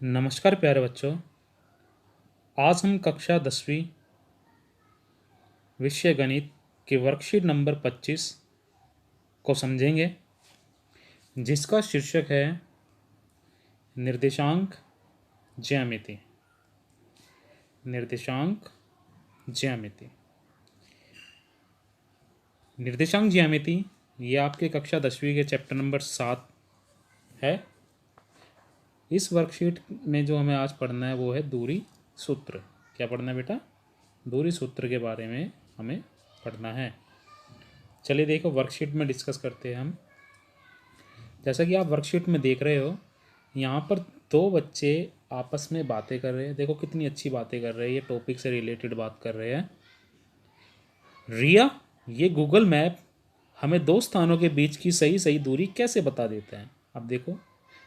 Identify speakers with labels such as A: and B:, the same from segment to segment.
A: नमस्कार प्यारे बच्चों। आज हम कक्षा 10वीं विषय गणित की वर्कशीट नंबर 25 को समझेंगे, जिसका शीर्षक है निर्देशांक ज्यामिति। निर्देशांक ज्यामिति निर्देशांक ज्यामिति ये आपके कक्षा 10वीं के चैप्टर नंबर 7 है। इस वर्कशीट में जो हमें आज पढ़ना है वो है दूरी सूत्र। क्या पढ़ना है बेटा? दूरी सूत्र के बारे में हमें पढ़ना है। चलिए देखो, वर्कशीट में डिस्कस करते हैं हम। जैसा कि आप वर्कशीट में देख रहे हो, यहाँ पर दो बच्चे आपस में बातें कर रहे हैं। देखो कितनी अच्छी बातें कर रहे हैं, ये टॉपिक से रिलेटेड बात कर रहे हैं। रिया, ये गूगल मैप हमें दो स्थानों के बीच की सही सही दूरी कैसे बता देता है? अब देखो,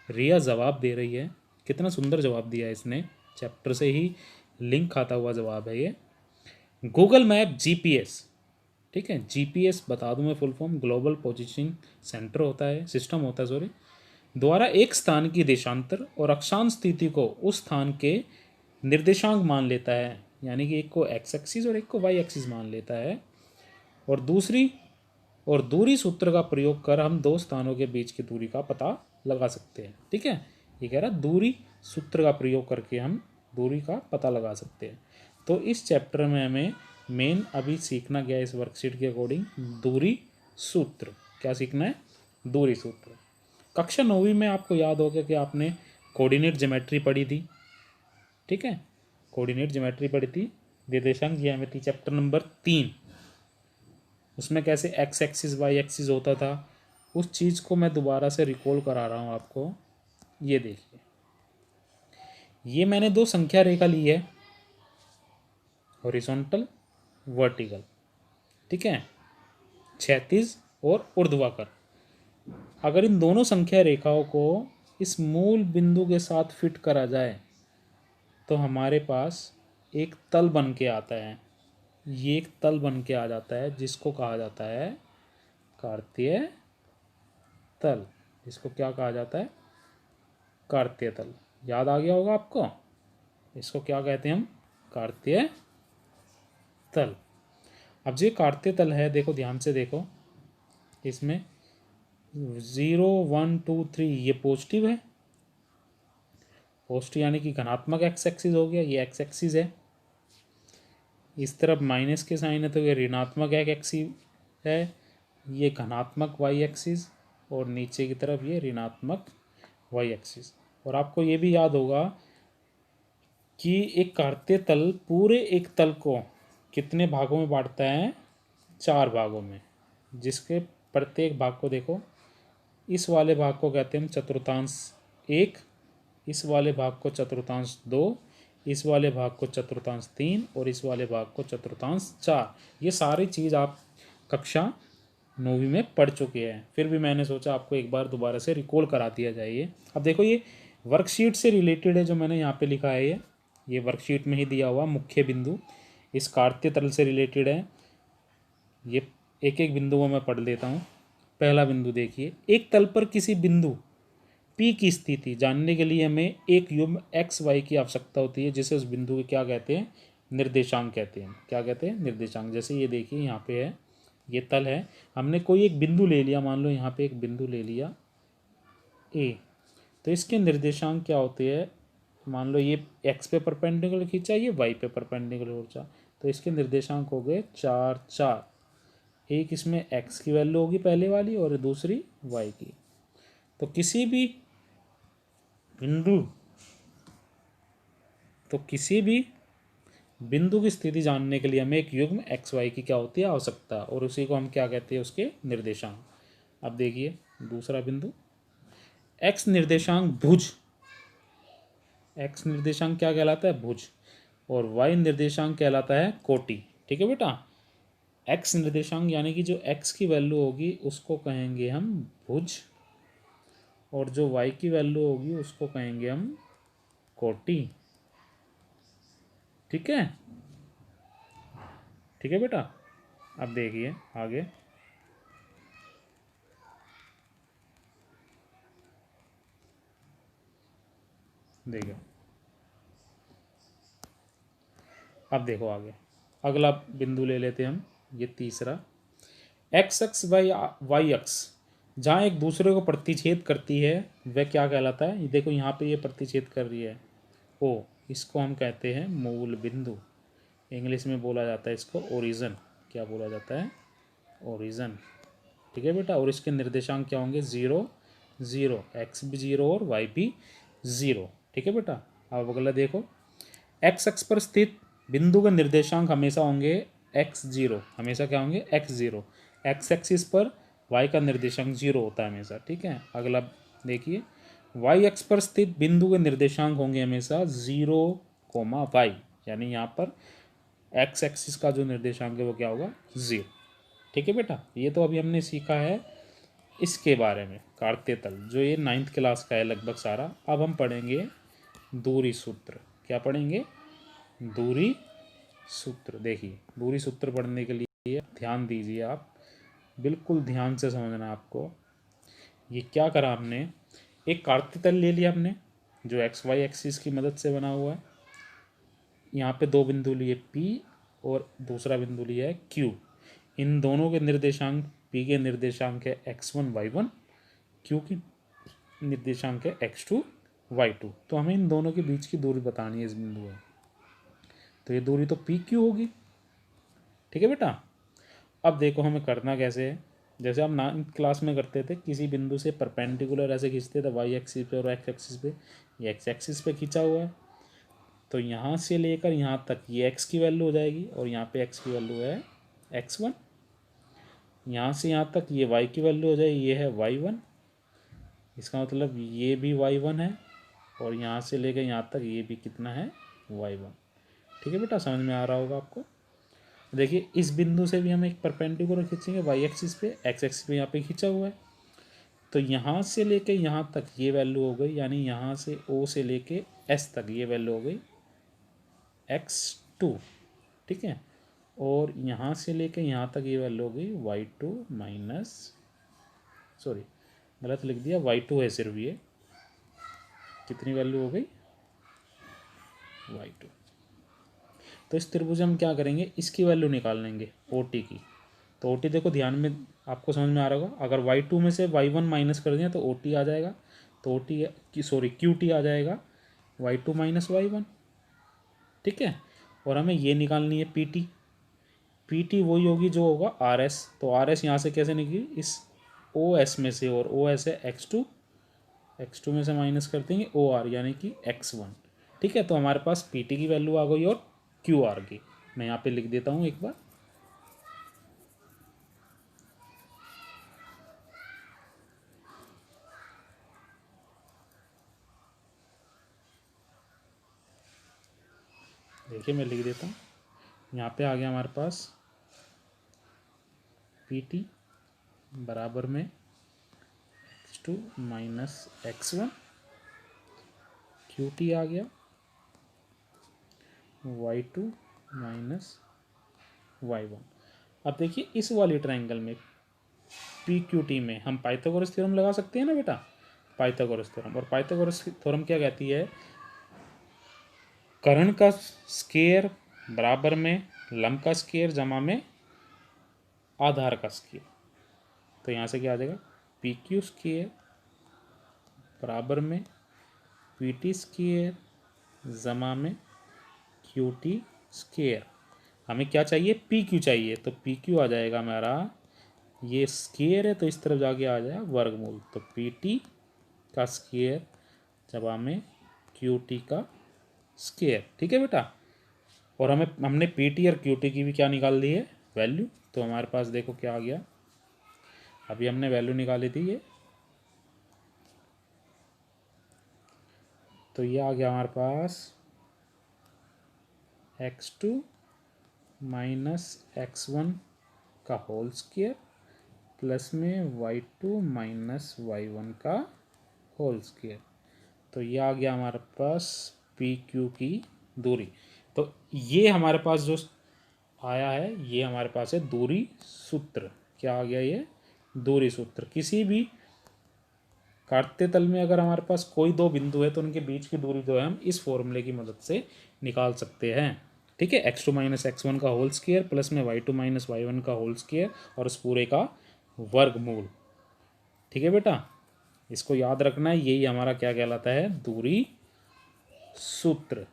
A: रिया जवाब दे रही है। कितना सुंदर जवाब दिया है इसने, चैप्टर से ही लिंक खाता हुआ जवाब है ये। गूगल मैप जीपीएस, ठीक है, जीपीएस बता दूं मैं full form, global positioning centre होता है, सिस्टम होता है सॉरी, द्वारा एक स्थान की देशांतर और अक्षांश स्थिति को उस स्थान के निर्देशांक मान लेता है। यानी कि एक को एक्स एक्सिस और एक को वाई एक्सिस मान लेता है। और दूरी सूत्र का प्रयोग कर हम दो स्थानों के बीच की दूरी का पता लगा सकते हैं। ठीक है, ये कह रहा है दूरी सूत्र का प्रयोग करके हम दूरी का पता लगा सकते हैं। तो इस चैप्टर में हमें मेन अभी सीखना गया इस वर्कशीट के अकॉर्डिंग दूरी सूत्र। क्या सीखना है? दूरी सूत्र। कक्षा 9वीं में आपको याद होगा कि आपने कोऑर्डिनेट ज्योमेट्री पढ़ी थी। ठीक है, कोऑर्डिनेट ज्योमेट्री पढ़ी थी, निर्देशांक ज्यामिति चैप्टर नंबर 3। उसमें कैसे एक्स एक्सिस वाई एक्सिस होता था, उस चीज़ को मैं दोबारा से रिकॉल करा रहा हूँ आपको। ये देखिए, ये मैंने दो संख्या रेखा ली है, हॉरिजॉन्टल वर्टिकल, ठीक है, क्षैतिज और ऊर्ध्वाधर। अगर इन दोनों संख्या रेखाओं को इस मूल बिंदु के साथ फिट करा जाए तो हमारे पास एक तल बन के आता है। ये एक तल बन के आ जाता है जिसको कहा जाता है कार्तीय तल। इसको क्या कहा जाता है? कार्तीय तल। याद आ गया होगा आपको, इसको क्या कहते हैं हम? कार्तीय तल। अब जो कार्तीय तल है, देखो ध्यान से देखो, इसमें 0 1 2 3 ये पॉजिटिव है। पॉजिटिव यानी कि धनात्मक एक्स एक्सिस हो गया, ये एक्स एक्सिस है। इस तरफ माइनस के साइन है तो ये ऋणात्मक एक एक्सिस है, ये धनात्मक वाई एक्सिस, और नीचे की तरफ ये ऋणात्मक वाई एक्सिस। और आपको ये भी याद होगा कि एक कार्तीय तल पूरे एक तल को कितने भागों में बांटता है? 4 भागों में, जिसके प्रत्येक भाग को देखो, इस वाले भाग को कहते हैं हम चतुर्थांश 1, इस वाले भाग को चतुर्थांश 2, इस वाले भाग को चतुर्थांश 3 और इस वाले भाग को चतुर्थांश 4। ये सारी चीज़ आप कक्षा 9वीं में पढ़ चुके हैं, फिर भी मैंने सोचा आपको एक बार दोबारा से रिकॉल करा दिया जाए। ये अब देखो, ये वर्कशीट से रिलेटेड है जो मैंने यहाँ पे लिखा है। ये वर्कशीट में ही दिया हुआ मुख्य बिंदु इस कार्तीय तल से रिलेटेड है। ये एक एक बिंदु को मैं पढ़ लेता हूँ। पहला बिंदु देखिए, एक तल पर किसी बिंदु P की स्थिति जानने के लिए हमें एक युग्म एक्स वाई की आवश्यकता होती है, जिसे उस बिंदु को क्या कहते हैं? निर्देशांक कहते हैं। क्या कहते हैं? निर्देशांक। जैसे ये देखिए, यहाँ पे है, ये तल है, हमने कोई एक बिंदु ले लिया, मान लो यहाँ पे एक बिंदु ले लिया ए, तो इसके निर्देशांक क्या होते हैं? मान लो ये एक्स पे परपेंडिकुलर खींचा, ये वाई पे परपेंडिकुलर खींचा, तो इसके निर्देशांक हो गए 4 4। एक इसमें एक्स की वैल्यू होगी पहले वाली और दूसरी वाई की। तो किसी भी बिंदु की स्थिति जानने के लिए हमें एक युग्म एक्स वाई की क्या होती है? आवश्यकता, और उसी को हम क्या कहते हैं? उसके निर्देशांक। अब देखिए दूसरा बिंदु, एक्स निर्देशांक भुज। एक्स निर्देशांक क्या कहलाता है? भुज। और वाई निर्देशांक कहलाता है कोटि। ठीक है बेटा, एक्स निर्देशांक यानी कि जो एक्स की वैल्यू होगी उसको कहेंगे हम भुज, और जो वाई की वैल्यू होगी उसको कहेंगे हम कोटि। ठीक है, ठीक है बेटा। अब देखिए आगे, देखो अब देखो आगे अगला बिंदु ले लेते हैं हम, ये तीसरा X X Y Y X जहाँ एक दूसरे को प्रतिच्छेद करती है वह क्या कहलाता है। ये देखो यहाँ पे ये प्रतिच्छेद कर रही है ओ, इसको हम कहते हैं मूल बिंदु। इंग्लिश में बोला जाता है इसको ओरिजन। क्या बोला जाता है? ओरिजन। ठीक है बेटा। और इसके निर्देशांक क्या होंगे? 0 0, एक्स भी 0 और वाई भी 0। ठीक है बेटा। अब अगला देखो, एक्स एक्स पर स्थित बिंदु के निर्देशांक हमेशा होंगे x0। हमेशा क्या होंगे? x0। एक्स एक्सिस पर y का निर्देशांक 0 होता है हमेशा। ठीक है। अगला देखिए, वाई एक्स पर स्थित बिंदु के निर्देशांक होंगे हमेशा 0 y, यानी यहाँ पर एक्स एक्सिस का जो निर्देशांक है वो क्या होगा? 0। ठीक है बेटा। ये तो अभी हमने सीखा है इसके बारे में, कार्तीय तल, जो ये 9th क्लास का है लगभग सारा। अब हम पढ़ेंगे दूरी सूत्र। क्या पढ़ेंगे? दूरी सूत्र। देखिए, दूरी सूत्र पढ़ने के लिए ध्यान दीजिए आप, बिल्कुल ध्यान से समझना है आपको। ये क्या करा हमने, एक कार्तीय तल ले लिया हमने जो एक्स वाई एक्सिस की मदद से बना हुआ है। यहाँ पे दो बिंदु लिए P और दूसरा बिंदु लिया है Q। इन दोनों के निर्देशांक, P के निर्देशांक है x1 y1, Q की निर्देशांक है x2 y2। तो हमें इन दोनों के बीच की दूरी बतानी है इस बिंदु में। तो ये दूरी तो PQ होगी। ठीक है बेटा। अब देखो हमें करना कैसे है, जैसे हम 9th क्लास में करते थे, किसी बिंदु से परपेंडिकुलर ऐसे खींचते थे वाई एक्सिस पे और एक्स एक्सिस पे। ये एक्स एक्सिस पे खींचा हुआ है, तो यहाँ से लेकर यहाँ तक ये एक्स की वैल्यू हो जाएगी और यहाँ पे एक्स की वैल्यू है x1। यहाँ से यहाँ तक ये y की वैल्यू हो जाएगी, ये है y1। इसका मतलब ये भी y1 है और यहाँ से लेकर यहाँ तक ये भी कितना है? y1। ठीक है बेटा, समझ में आ रहा होगा आपको। देखिए, इस बिंदु से भी हम एक परपेंडिकुलर खींचेंगे वाई एक्सिस पे, एक्स एक्सिस पे यहाँ पे खींचा हुआ है। तो यहाँ से लेके यहाँ तक ये वैल्यू हो गई, यानी यहाँ से O से लेके S तक ये वैल्यू हो गई x2। ठीक है। और यहाँ से लेके यहाँ तक ये वैल्यू हो गई y2 माइनस, सॉरी गलत लिख दिया, y2 है सिर्फ ये। कितनी वैल्यू हो गई? y2। तो इस त्रिभुज हम क्या करेंगे, इसकी वैल्यू निकाल लेंगे OT की। तो OT देखो ध्यान में, आपको समझ में आ रहा होगा। अगर y2 में से y1 माइनस कर दें तो OT आ जाएगा। तो OT की सॉरी QT आ जाएगा y2 माइनस y1। ठीक है। और हमें ये निकालनी है PT। PT वही होगी जो होगा RS। तो RS यहाँ से कैसे निकली? इस OS में से, और OS है x2 में से माइनस कर देंगे OR यानी कि x1। ठीक है। तो हमारे पास PT की वैल्यू आ गई और QR की। मैं यहाँ पे लिख देता हूँ एक बार। देखिए मैं लिख देता हूँ, यहाँ पे आ गया हमारे पास PT बराबर में x2 माइनस x1, QT आ गया y2 माइनस y1। अब देखिए इस वाली ट्रायंगल में PQT में हम पाइथागोरस थ्योरम लगा सकते हैं ना बेटा, पाइथागोरस थ्योरम। और पाइथागोरस थ्योरम क्या कहती है? कर्ण का स्क्वायर बराबर में लंब का स्क्वायर जमा में आधार का स्क्वायर। तो यहाँ से क्या आ जाएगा? PQ स्क्वायर बराबर में PT स्क्वायर जमा में QT स्क्वायर। हमें क्या चाहिए? PQ चाहिए। तो PQ आ जाएगा हमारा, ये स्क्वायर है तो इस तरफ जाके आ जाएगा वर्गमूल। तो PT का स्क्वायर जमा में QT का स्क्वायर। ठीक है बेटा। और हमने PT और QT की भी क्या निकाल दी है? वैल्यू। तो हमारे पास देखो क्या आ गया, अभी हमने वैल्यू निकाली थी ये। तो ये आ गया हमारे पास x2 माइनस x1 का होल स्क्वायर प्लस में y2 माइनस y1 का होल स्क्वायर। तो ये आ गया हमारे पास PQ की दूरी। तो ये हमारे पास जो आया है, ये हमारे पास है दूरी सूत्र। क्या आ गया? ये दूरी सूत्र। किसी भी काटते तल में अगर हमारे पास कोई दो बिंदु है तो उनके बीच की दूरी जो है हम इस फॉर्मूले की मदद से निकाल सकते हैं। ठीक है, x2 माइनस x1 का होल स्क्वायर प्लस में y2 माइनस y1 का होल स्क्वायर और उस पूरे का वर्गमूल। ठीक है बेटा, इसको याद रखना है, यही हमारा क्या कहलाता है, दूरी सूत्र।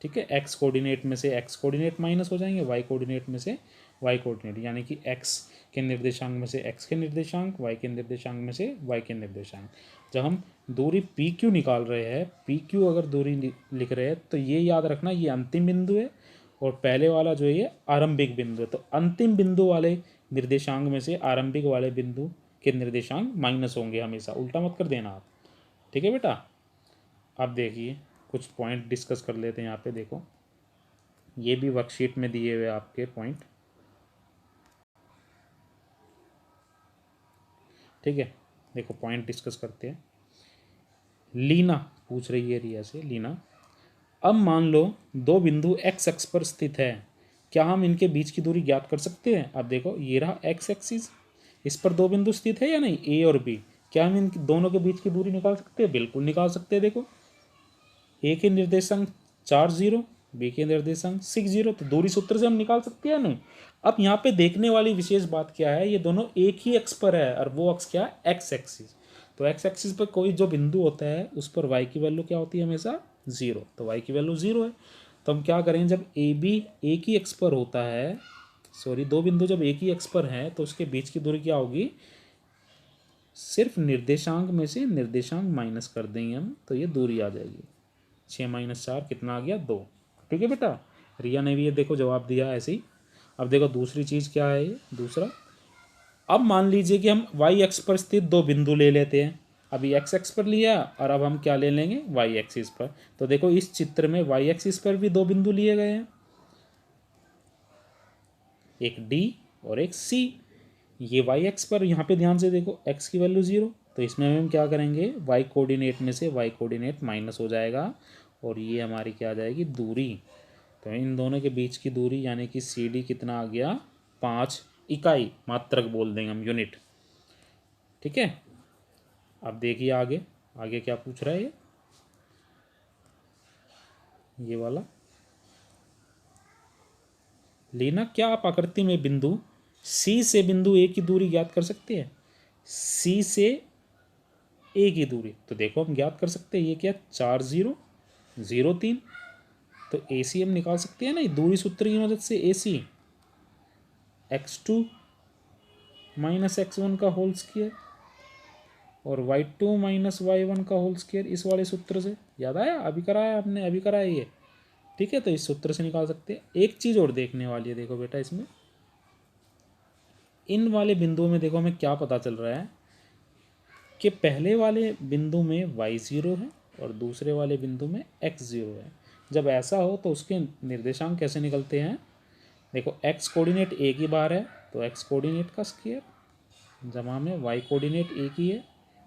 A: ठीक है, एक्स कोऑर्डिनेट में से एक्स कोऑर्डिनेट माइनस हो जाएंगे, वाई कोऑर्डिनेट में से वाई कोऑर्डिनेट, यानी कि एक्स के निर्देशांक में से एक्स के निर्देशांक, वाई के निर्देशांक में से वाई के निर्देशांक। जब हम दूरी पी क्यू निकाल रहे हैं, पी क्यू अगर दूरी लिख रहे हैं तो ये याद रखना ये अंतिम बिंदु है और पहले वाला जो है ये आरंभिक बिंदु है। तो अंतिम बिंदु वाले निर्देशांक में से आरंभिक वाले बिंदु के निर्देशांक माइनस होंगे हमेशा, उल्टा मत कर देना आप। ठीक है बेटा, अब देखिए कुछ पॉइंट डिस्कस कर लेते हैं। यहाँ पे देखो, ये भी वर्कशीट में दिए हुए आपके पॉइंट। ठीक है, देखो पॉइंट डिस्कस करते हैं। लीना पूछ रही है रिया से, लीना अब मान लो दो बिंदु एक्स अक्ष पर स्थित है, क्या हम इनके बीच की दूरी ज्ञात कर सकते हैं? अब देखो ये रहा एक्स एक्सिस, इस पर दो बिंदु स्थित है या नहीं, ए और बी, क्या हम इन दोनों के बीच की दूरी निकाल सकते हैं? बिल्कुल निकाल सकते हैं। देखो ए के निर्देशांक 4 0, बी के निर्देशांक 6 0, तो दूरी सूत्र से हम निकाल सकते हैं नहीं। अब यहाँ पे देखने वाली विशेष बात क्या है, ये दोनों एक ही अक्ष पर है और वो अक्ष क्या है, एक्स एक्सिस। तो एक्स एक्सिस पर कोई जो बिंदु होता है उस पर वाई की वैल्यू क्या होती है, हमेशा 0। तो वाई की वैल्यू 0 है। तो हम क्या करें, जब ए बी एक ही अक्ष पर होता है, सॉरी दो बिंदु जब एक ही अक्ष पर हैं तो उसके बीच की दूरी क्या होगी, सिर्फ निर्देशांक में से निर्देशांक माइनस कर देंगे हम तो ये दूरी आ जाएगी। 6 माइनस 4 कितना आ गया, 2। ठीक है बेटा, रिया ने भी ये देखो जवाब दिया ऐसे ही। अब देखो दूसरी चीज़ क्या है, ये दूसरा, अब मान लीजिए कि हम वाई एक्स पर स्थित दो बिंदु ले लेते हैं। अभी एक्स एक्स पर लिया और अब हम क्या ले लेंगे, वाई एक्सिस पर। तो देखो इस चित्र में वाई एक्सिस पर भी दो बिंदु लिए गए हैं, एक डी और एक सी। ये वाई एक्स पर, यहाँ पे ध्यान से देखो एक्स की वैल्यू 0, तो इसमें हम क्या करेंगे, वाई कोऑर्डिनेट में से वाई कोऑर्डिनेट माइनस हो जाएगा और ये हमारी क्या आ जाएगी, दूरी। तो इन दोनों के बीच की दूरी यानी कि सी डी कितना आ गया, 5 इकाई, मात्रक बोल देंगे हम, यूनिट। ठीक है, अब देखिए आगे, आगे क्या पूछ रहा है ये वाला, लेना क्या आप आकृति में बिंदु सी से बिंदु ए की दूरी ज्ञात कर सकते हैं? सी से ए की दूरी तो देखो हम ज्ञात कर सकते हैं, ये क्या 4 0 0 3, तो ए सी हम निकाल सकते हैं ना दूरी सूत्र की मदद से। ए सी x2 माइनस x1 का होल स्क्वायर और y2 माइनस y1 का होल स्क्वायर, इस वाले सूत्र से, याद आया, अभी कराया आपने, अभी कराया ये। ठीक है, तो इस सूत्र से निकाल सकते हैं। एक चीज़ और देखने वाली है, देखो बेटा इसमें इन वाले बिंदुओं में देखो हमें क्या पता चल रहा है कि पहले वाले बिंदु में y0 है और दूसरे वाले बिंदु में x0 है। जब ऐसा हो तो उसके निर्देशांक कैसे निकलते हैं, देखो x कोऑर्डिनेट एक ही बार है तो x कोऑर्डिनेट का स्क्वायर जमा में y कोऑर्डिनेट एक ही है,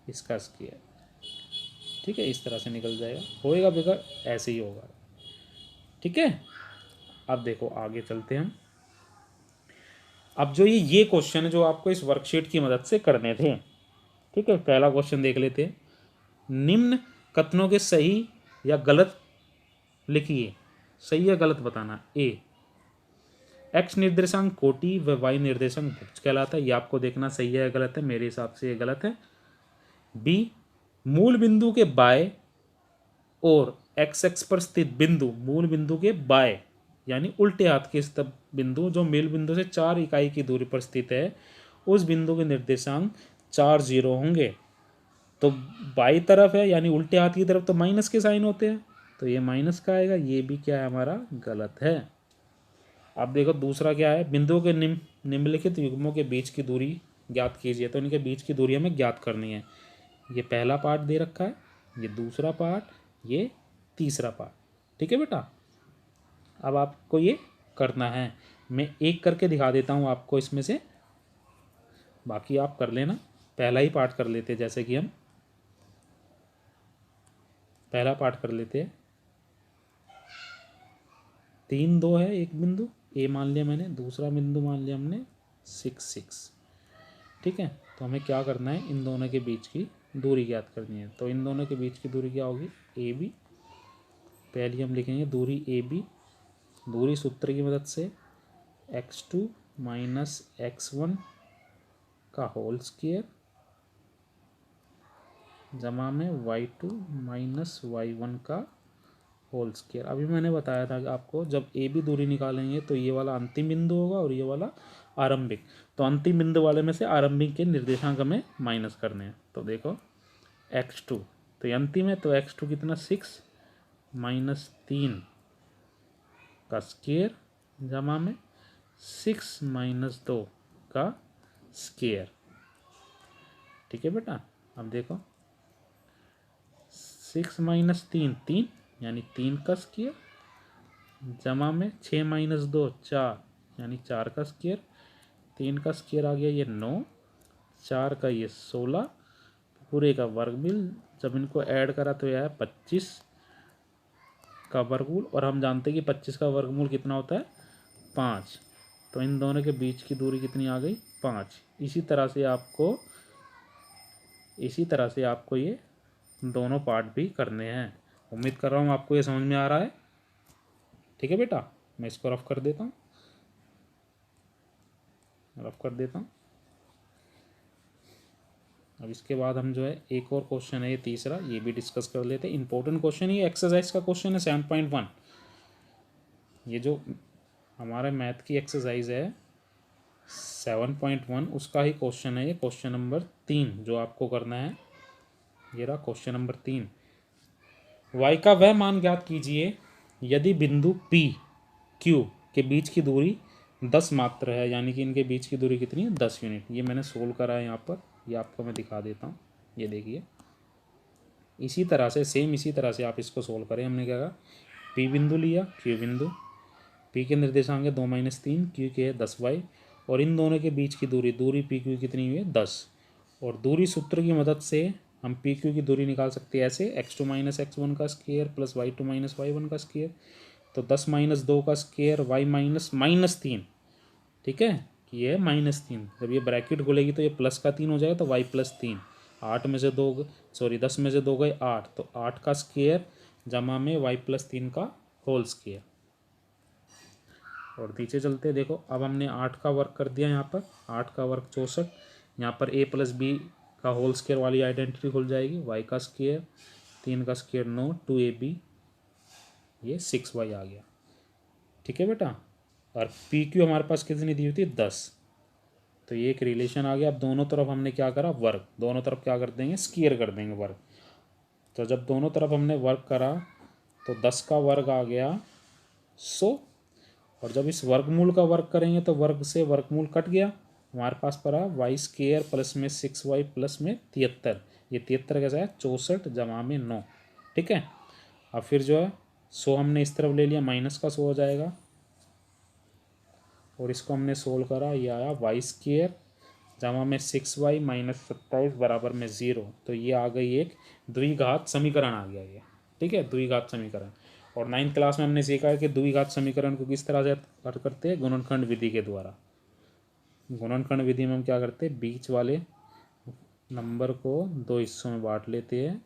A: इसका स्क्वायर। ठीक है, इस तरह से निकल जाएगा, होएगा बेटा ऐसे ही होगा। ठीक है, अब देखो आगे चलते हैं हम। अब जो ये क्वेश्चन है जो आपको इस वर्कशीट की मदद से करने थे। ठीक है, पहला क्वेश्चन देख लेते हैं। निम्न कथनों के सही या गलत लिखिए, सही या गलत बताना। ए, एक्स निर्देशांक कोटि व वाई निर्देशांक भुज कहलाता है, ये आपको देखना सही है या गलत है, मेरे हिसाब से ये गलत है। बी, मूल बिंदु के बाय और एक्स एक्स पर स्थित बिंदु मूल बिंदु के बाय यानी उल्टे हाथ के स्थित बिंदु जो मूल बिंदु से 4 इकाई की दूरी पर स्थित है, उस बिंदु के निर्देशांक 4 0 होंगे। तो बाई तरफ है यानी उल्टे हाथ की तरफ तो माइनस के साइन होते हैं, तो ये माइनस का आएगा, ये भी क्या है हमारा गलत है। अब देखो दूसरा क्या है, बिंदुओं के निम्नलिखित युग्मों के बीच की दूरी ज्ञात कीजिए। तो इनके बीच की दूरी हमें ज्ञात करनी है। ये पहला पार्ट दे रखा है, ये दूसरा पार्ट, ये तीसरा पार्ट। ठीक है बेटा, अब आपको ये करना है, मैं एक करके दिखा देता हूँ आपको इसमें से, बाकी आप कर लेना। पहला ही पार्ट कर लेते हैं, जैसे कि हम पहला पार्ट कर लेते हैं। 3 2 है एक बिंदु ए मान लिया मैंने, दूसरा बिंदु मान लिया हमने 6 6। ठीक है, तो हमें क्या करना है, इन दोनों के बीच की दूरी ज्ञात करनी है। तो इन दोनों के बीच की दूरी क्या होगी, ए बी। पहले हम लिखेंगे दूरी ए बी, दूरी सूत्र की मदद से x2 माइनस x1 का होल स्क्वायर जमा में y2 माइनस y1 का होल स्क्वायर। अभी मैंने बताया था कि आपको जब ए बी दूरी निकालेंगे तो ये वाला अंतिम बिंदु होगा और ये वाला आरंभिक। तो अंतिम बिंदु वाले में से आरंभिक के निर्देशांक हमें माइनस करने हैं। तो देखो x2, तो ये अंतिम है, तो x2 कितना 6 माइनस 3 का स्क्वायर जमा में 6 माइनस 2 का स्क्वायर। ठीक है बेटा, अब देखो 6 माइनस 3 3 यानी 3 का स्क्वायर जमा में 6 माइनस 2 4 यानी 4 का स्क्वायर। 3 का स्क्वायर आ गया ये 9, 4 का ये 16, पूरे का वर्गमूल जब इनको ऐड करा तो यह है 25 का वर्गमूल। और हम जानते हैं कि 25 का वर्गमूल कितना होता है 5। तो इन दोनों के बीच की दूरी कितनी आ गई 5। इसी तरह से आपको ये दोनों पार्ट भी करने हैं। उम्मीद कर रहा हूँ आपको ये समझ में आ रहा है। ठीक है बेटा, मैं इसको रफ कर देता हूँ। अब इसके बाद हम जो है एक और क्वेश्चन है ये तीसरा, ये भी डिस्कस कर लेते हैं। इंपॉर्टेंट क्वेश्चन ये एक्सरसाइज का क्वेश्चन है 7.1। ये जो हमारे मैथ की एक्सरसाइज है 7.1 उसका ही क्वेश्चन है ये, क्वेश्चन नंबर 3 जो आपको करना है। ये रहा क्वेश्चन नंबर 3। y का वह मान ज्ञात कीजिए यदि बिंदु P Q के बीच की दूरी 10 मात्र है, यानी कि इनके बीच की दूरी कितनी है 10 यूनिट। ये मैंने सोल्व करा है यहाँ पर, ये आपको मैं दिखा देता हूँ। ये देखिए इसी तरह से आप इसको सोल्व करें। हमने क्या कहा, P बिंदु लिया, Q बिंदु, P के निर्देशांक है 2 माइनस 3, Q के है 10y, और इन दोनों के बीच की दूरी P Q कितनी हुई है 10। और दूरी सूत्र की मदद से हम P Q की दूरी निकाल सकते हैं ऐसे, x2 माइनस x1 का square plus y2 minus y1 का स्क्वायर। तो 10 माइनस 2 का स्क्वायर y माइनस 3। ठीक है, ये है -3। जब ये ब्रैकेट खुलेगी तो ये प्लस का 3 हो जाएगा, तो y प्लस 3। 10 में से 2 गए 8, तो 8 का स्क्वायर जमा में y प्लस 3 का होल स्क्वायर। और नीचे चलते देखो, अब हमने 8 का वर्क कर दिया यहाँ पर, 8 का वर्क 64। यहाँ पर a प्लस बी का होल स्क्वायर वाली आइडेंटिटी खुल जाएगी, y का स्क्वायर 3 का स्क्वायर 9 2ab, ये 6y आ गया। ठीक है बेटा, और पी क्यू हमारे पास कितनी दी हुई थी 10। तो ये एक रिलेशन आ गया। अब दोनों तरफ हमने क्या करा, वर्क, दोनों तरफ क्या कर देंगे स्क्वायर कर देंगे वर्क। तो जब दोनों तरफ हमने वर्क करा तो 10 का वर्ग आ गया 100, और जब इस वर्गमूल का वर्क करेंगे तो वर्ग से वर्गमूल कट गया, हमारे पास पड़ा वाई स्क्वायर प्लस में 6y प्लस में 73। ये 73 कैसा है 64 जमा में 9। ठीक है, अब फिर जो है 100 हमने इस तरफ ले लिया, माइनस का 100 हो जाएगा, और इसको हमने सोल्व करा, ये आया वाई स्क्वायर जमा में 6y माइनस 27 बराबर में 0। तो ये आ गई एक द्विघात समीकरण आ गया ये। ठीक है, द्विघात समीकरण। और 9th क्लास में हमने सीखा है कि द्विघात समीकरण को किस तरह से हल करते हैं, गुणनखंड विधि के द्वारा। गुणनखंड विधि में हम क्या करते हैं, बीच वाले नंबर को 2 हिस्सों में बांट लेते हैं,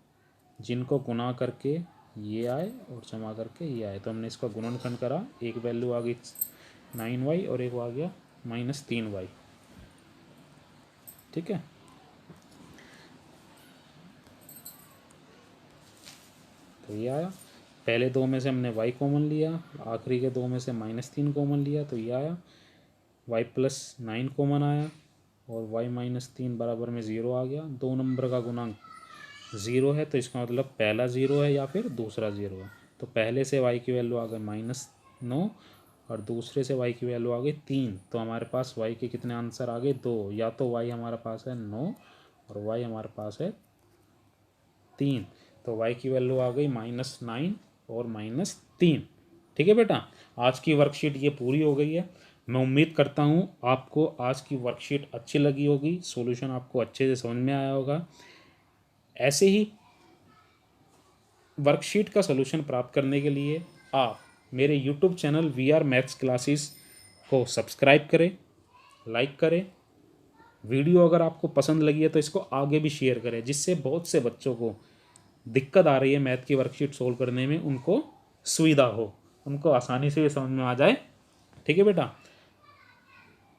A: जिनको गुना करके ये आए और जमा करके ये आए। तो हमने इसका गुणनखंड करा, एक वैल्यू आ गई 9y और एक आ गया -3y। ठीक है, तो ये आया। पहले 2 में से हमने y कॉमन लिया, आखिरी के 2 में से -3 कॉमन लिया, तो ये आया y प्लस 9 कॉमन आया, और y -3 बराबर में 0 आ गया। 2 नंबर का गुणांक 0 है, तो इसका मतलब पहला 0 है या फिर दूसरा 0 है। तो पहले से y की वैल्यू आ गई -9 और दूसरे से y की वैल्यू आ गई 3। तो हमारे पास y के कितने आंसर आ गए 2, या तो y हमारे पास है 9 और y हमारे पास है 3। तो y की वैल्यू आ गई -9 और -3। ठीक है बेटा, आज की वर्कशीट ये पूरी हो गई है। मैं उम्मीद करता हूँ आपको आज की वर्कशीट अच्छी लगी होगी, सॉल्यूशन आपको अच्छे से समझ में आया होगा। ऐसे ही वर्कशीट का सॉल्यूशन प्राप्त करने के लिए आप मेरे YouTube channel VR maths classes को सब्सक्राइब करें, लाइक करें, वीडियो अगर आपको पसंद लगी है तो इसको आगे भी शेयर करें, जिससे बहुत से बच्चों को दिक्कत आ रही है मैथ की वर्कशीट सोल्व करने में, उनको सुविधा हो, उनको आसानी से ये समझ में आ जाए। ठीक है बेटा,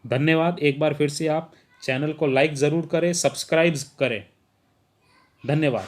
A: धन्यवाद। एक बार फिर से आप चैनल को लाइक ज़रूर करें, सब्सक्राइब करें। धन्यवाद।